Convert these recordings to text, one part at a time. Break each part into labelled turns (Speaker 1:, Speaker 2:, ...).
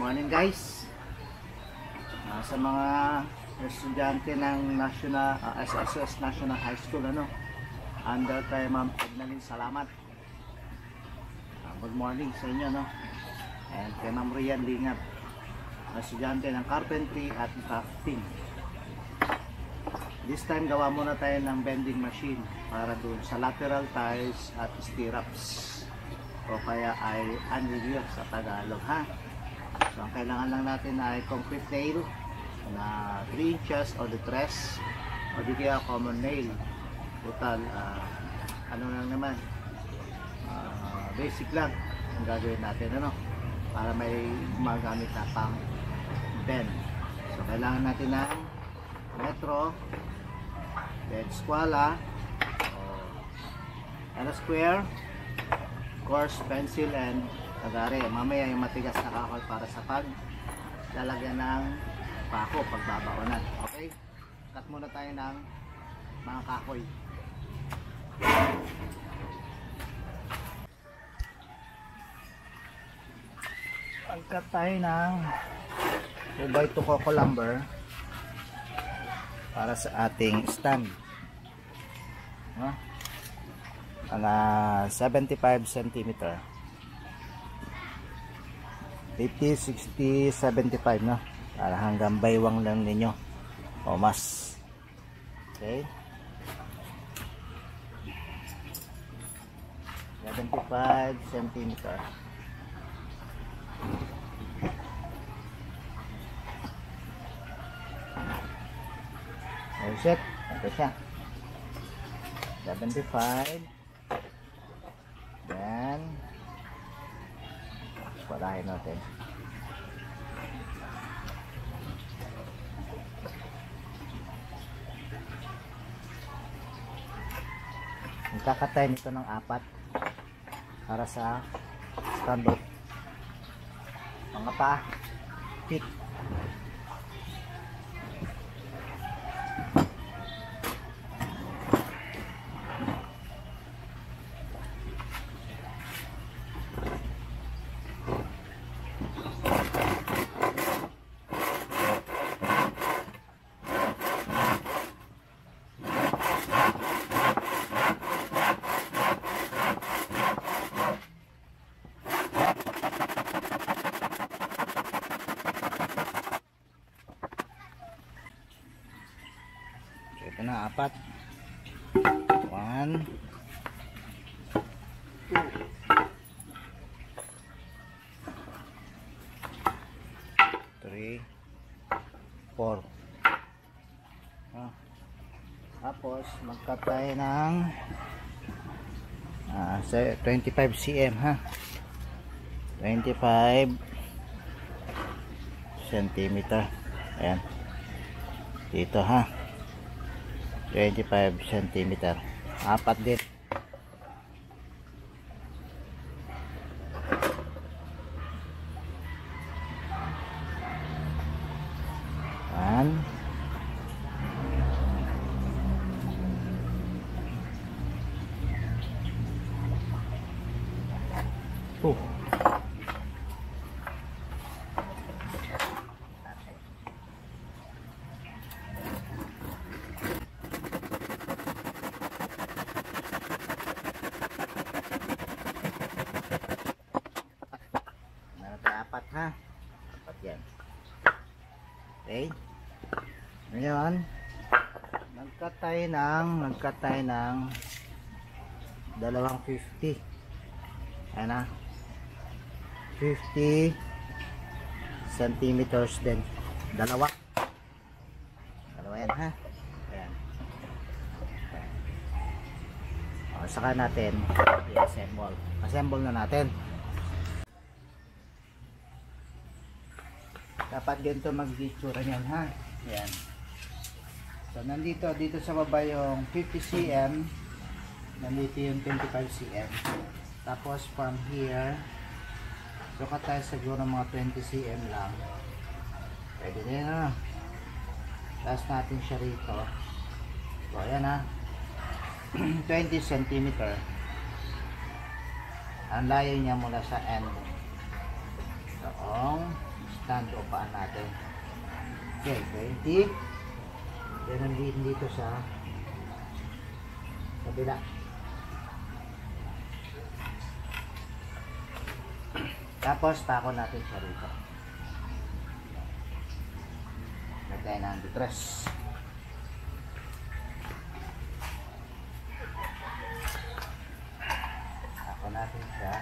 Speaker 1: morning guys. Sa mga estudyante ng SSS National High School, under kay Ma'am Ednalyn Salamat. Good morning sa inyo, and kay Ma'am Rian Lingat, estudyante ng carpentry at crafting. This time gawa muna tayo ng bending machine para doon sa lateral ties at stirrups, o kaya ay anilyo sa Tagalog, ha. So ang kailangan lang natin ay concrete nail na 3 inches o detress o di kaya common nail. Total ano lang naman, basic lang ang gagawin natin, para may magamit na pang bend. So kailangan natin ng metro, then squala, square, coarse pencil, and agare. Mamaya yung matigas na kahoy para sa lalagyan ng pako pagbabaonan. Okay, cut muna tayo ng mga kahoy. Pagkat tayo ng 2x2 coco lumber para sa ating stand, mga 75 cm, 50, 60, 75, para hanggang baywang lang ninyo o mas. Okay, 75 cm. Set, ito siya, 75. Then palahin natin. Magkakatay nito ng 4 para sa stand-up. Mga pa fit. Ito na, 4. 1, 2, 3, 4. Tapos mag-cut tayo ng 25 cm, 25 cm. Ayan, dito, 25 cm, 4 din. One, two. Apat yan. Okay, ngayon nagkat tayo ng 250. Ayan, 50 centimeters din. Dalawa yan, ayan. Saka natin i-assemble na natin. Dapat ganito mag-itsura niyan, Ayan. So nandito sa baba yung 50 cm, nandito yung 25 cm. Tapos from here, sukat tayo siguro mga 20 cm lang. Pwede din, taas natin siya rito. So ayan, 20 cm. Ang layo niya mula sa end. So stand o paan natin. Okay, 20. Yan ang lead dito sa kabila. Tapos pako natin siya rito. Lagay ng bitres. Pako natin siya.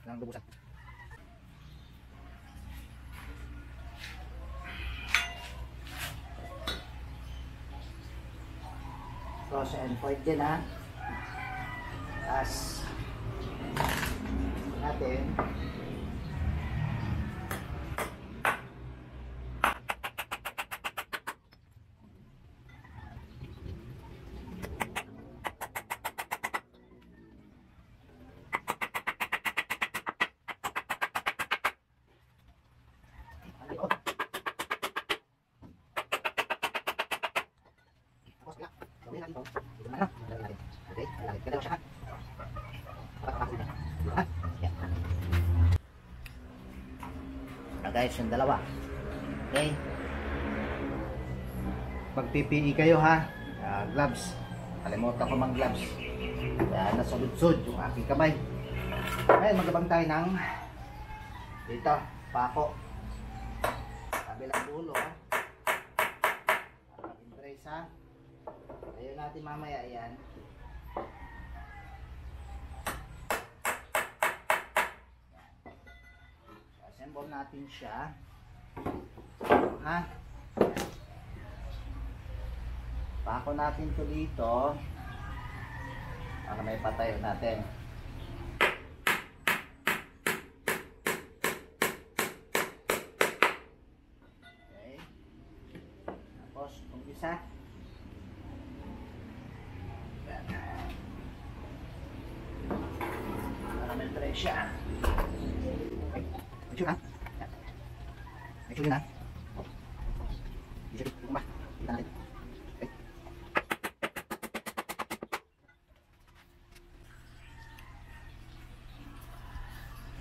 Speaker 1: Lang lubusan. So sa endpoint din ha. Tapos natin guys, yung dalawa. Okay, pag PPE kayo ha, gloves, kalimutan ko mang gloves, kaya nasa lutsod yung aking kamay. Ngayon magabang tayo ng dito, pako kabilang dulo ha, trace ha. Ayaw natin mamaya yan. Assemble natin siya ha. Pako natin to dito para may patayo natin. Okay, tapos umpisa para may tray siya. Make sure ha. Make sure din ha. Bisa dito ba? Kita natin. Okay.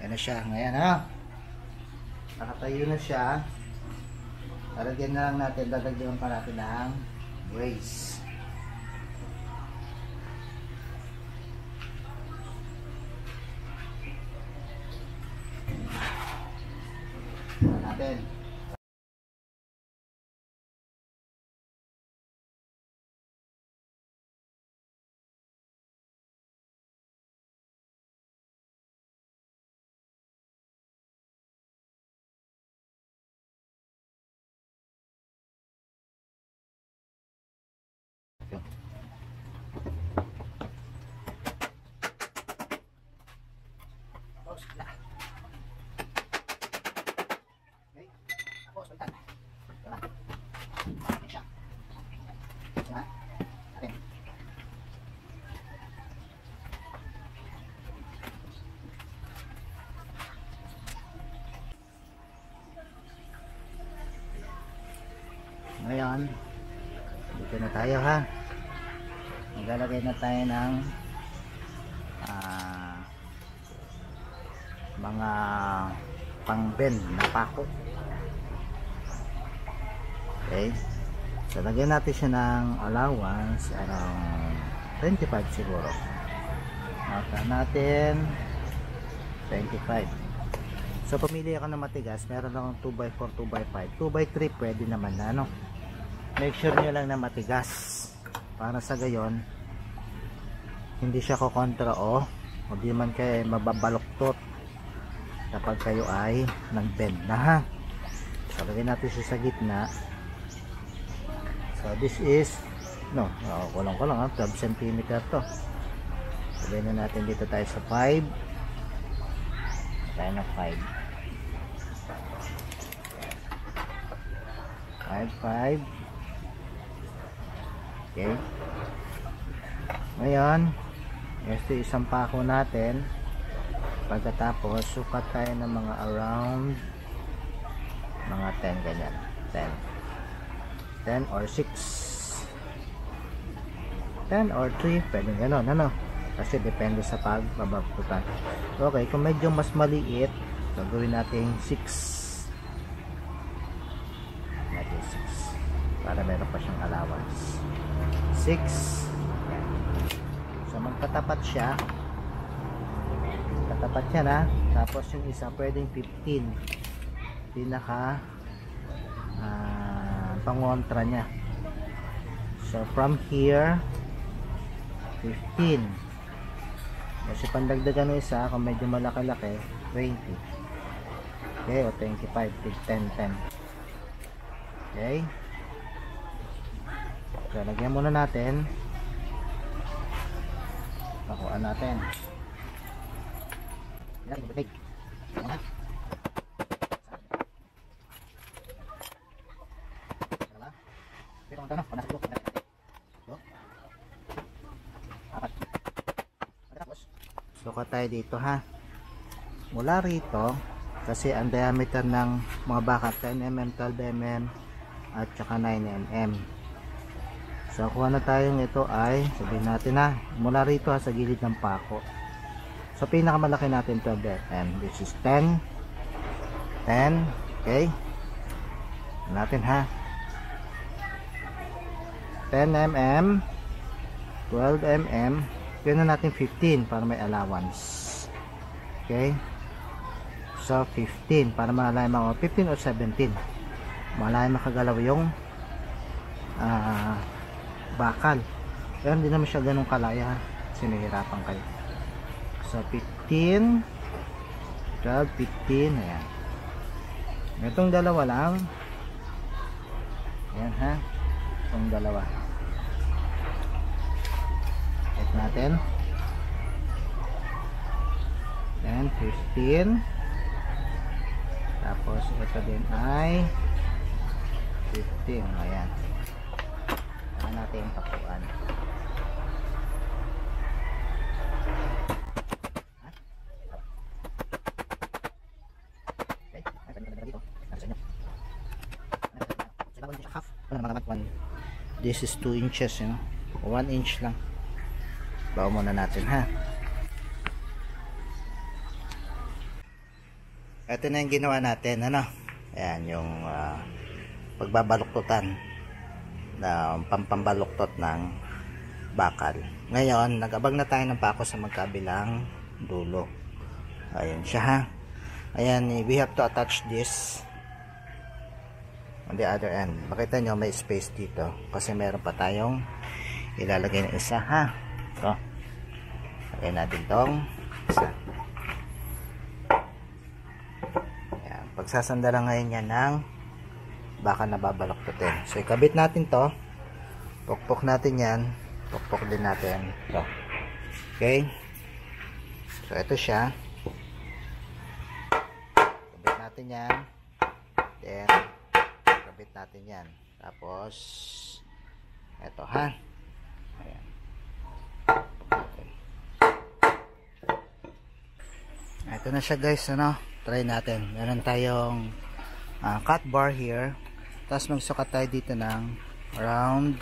Speaker 1: Yan na siya. Ngayon ha. Nakatayo na siya. Lalagyan na lang natin. Dadagdagan pa natin ng brace. Natin. Tapos na. Ngayon, dito na tayo ha. Maglalagay na tayo ng mga pang-bend na pako. Okay, so lagyan natin siya ng allowance around 25 siguro. Nota natin 25. So pumili ako ng matigas, meron akong 2x4, 2x5, 2x3 pwede naman na ano. Make sure nyo lang na matigas para sa gayon hindi siya kokontra o hindi man kayo mababaloktot kapag kayo ay nag-bend na ha. So lagyan natin siya sa gitna. So this is kulang ha, 12 cm to. Lagyan na natin dito tayo sa 5. Tayo na 5. 5. Okay. Ngayon, ito isang pako natin. Pagkatapos, sukat tayo ng mga around mga 10 ganyan. 10. 10 or 6, 10 or 3, pwede gano'n, ano? Kasi depende sa pagbabagtutan. Okay, kung medyo mas maliit, gagawin natin 6. Natin 6. Para meron pa siyang allowance. 6. So, magkatapat siya. Katapat siya na. Tapos yung isa, pwedeng 15. Pinaka pangontra niya. So from here 15. Kasi pandagdagan ng isa, kung medyo malaki-laki, 20. Okay, o 25, 10, 10. Okay. So lagyan muna natin. Pakuan natin. Yan, balik. Sukat tayo dito ha. Mula rito, kasi ang diameter ng mga bakat 10mm, 12mm at saka 9mm. So kuha na tayong ito ay, sabihin natin ha, mula rito ha, sa gilid ng pako. So pinakamalaki natin 12mm. This is 10, 10, okay. Natin ha. 10mm, 12mm, gawin na natin 15 para may allowance. Okay, so 15 para malay mga 15 o 17, malay makagalaw yung bakal. Pero hindi naman siya ganun kalaya, sinihirapan kayo. So 15, 12, 15, ayan. Itong dalawa lang, ayan ha, itong dalawa. Check natin. Then 15. Tapos ito din ay 15. Ayan. Saka natin yung tapuan. This is 2 inches, you know? 1 inch lang. Bawa muna natin ha. Ito na yung ginawa natin, ano? Ayan, yung pagbabaluktutan na pampambaluktot ng bakal. Ngayon, nag-abang na tayo ng pako sa magkabilang dulo. Ayan siya ha. Ayan, we have to attach this on the other end. Makita nyo may space dito kasi meron pa tayong ilalagay na isa ha. Ito. Lagay natin tong isa. Ayan. Pagsasandalan ngayon yan ng baka nababaluktutin. So ikabit natin to. Pukpok natin yan. Pukpok din natin ito. Okay. So ito siya. Ikabit natin yan. Then ikabit natin yan. Tapos ito ha. Ayan. Ito na siya guys, ano? Try natin. Meron tayong cut bar here. Tapos magsukat tayo dito ng around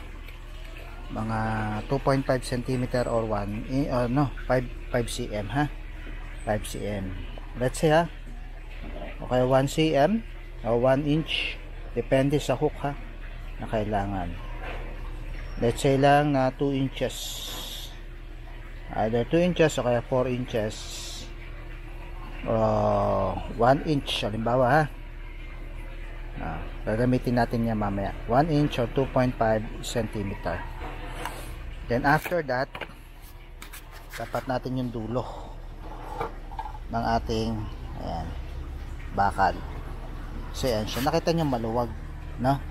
Speaker 1: mga 2.5 cm or 5 cm ha. 5 cm. Let's say ha. Okay, 1 cm or 1 inch. Depende sa hook ha na kailangan. Let's say lang na 2 inches. Either 2 inches o kaya 4 inches. 1 inch halimbawa ha. Gagamitin natin yan mamaya. 1 inch or 2.5 cm. Then after that, dapat natin yung dulo ng ating ayan, bakal. So yan siya. Nakita nyo maluwag, no?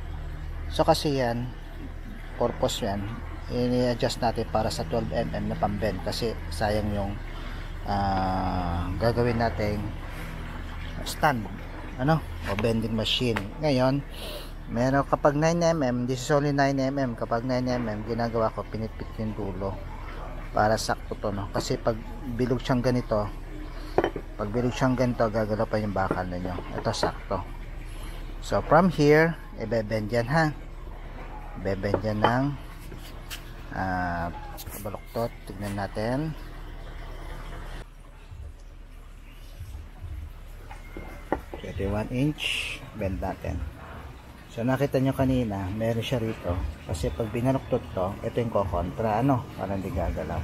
Speaker 1: So kasi yan, purpose yan, i-adjust natin para sa 12mm na pambend kasi sayang yung gagawin natin stand, ano, o bending machine. Ngayon, meron kapag 9mm, this is only 9mm. Kapag 9mm, ginagawa ko, pinitpit yung dulo para sakto to, no? Kasi pag bilog siyang ganito, gagalaw pa yung bakal ninyo. Ito sakto. So from here, i-bend yan ha. bebend yan ng baluktot. Tignan natin. Ito 1 inch bend natin. So nakita nyo kanina meron siya rito kasi pag binaluktot to, ito yung kokontra, para hindi gagalaw.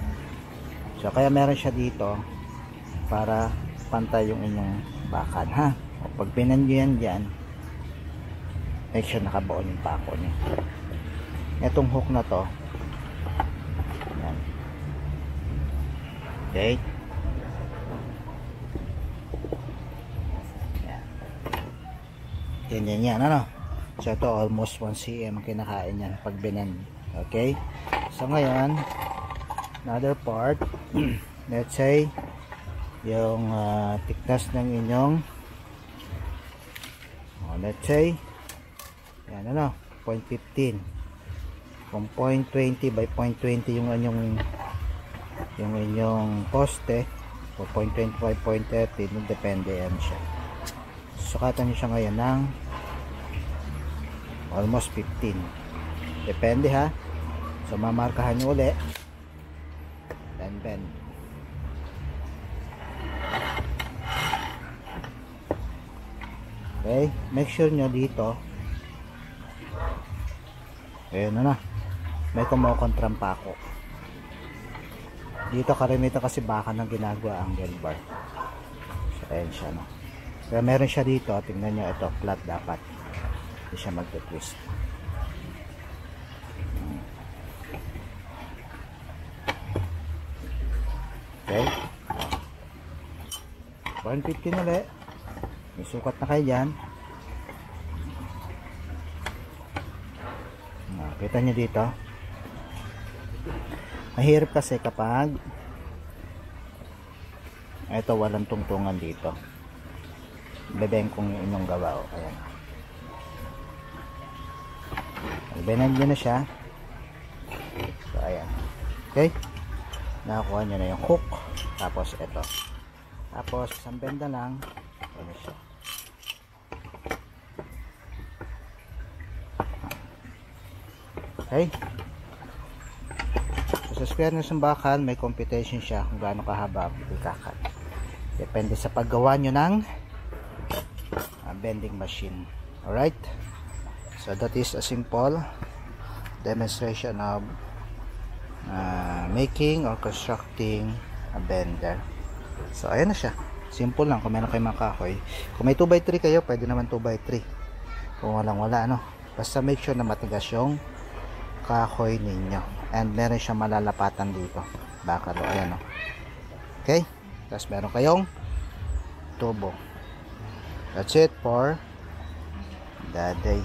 Speaker 1: So kaya meron siya dito para pantay yung inyong bakal, ha. O pag binan nyo yan dyan, make sure nakabuon yung pako nyo. Itong hook na to, yan. Okay. Yan, so ito almost 1 cm ang kinakain yan pag binan. Okay, so ngayon another part, let's say yung thickness ng inyong let's say yan, 0.15. Kung 0.20 by 0.20 yung inyong poste, o 0.25, 0.30, depende yan siya. Sukatan nyo siya ngayon ng almost 15. Depende, ha. So mamarkahan nyo uli, then bend. Okay, make sure nyo dito, ayun na, may kumukontrang pako dito. Karamihan kasi baka nang ginagawa ang angle bar. So ayun siya, pero meron siya dito, tingnan nyo, ito flat dapat, hindi siya magte-twist. Okay, 150 ulit. May sukat na kayo dyan. Kita nyo dito, mahirap kasi kapag ito walang tungtungan dito. Bebengkong yung inyong gawa. Ayan, benend nyo na siya. So ayan, okay, nakakuha nyo na yung hook. Tapos ito, tapos isang benda lang. Ayan siya. Okay, so sa squareness ng bakal may computation siya kung gaano kahaba ikakat. Depende sa paggawa nyo ng bending machine. Alright, so that is a simple demonstration of making or constructing a bender. So ayan na siya, simple lang. Kung meron kayong mga kahoy, kung may 2x3 kayo, pwede naman 2x3. Kung walang wala, basta make sure na matigas yung kahoy ninyo, and meron siyang malalapatan dito, bakal. Ayan, okay, tapos meron kayong tubo. That's it for the day.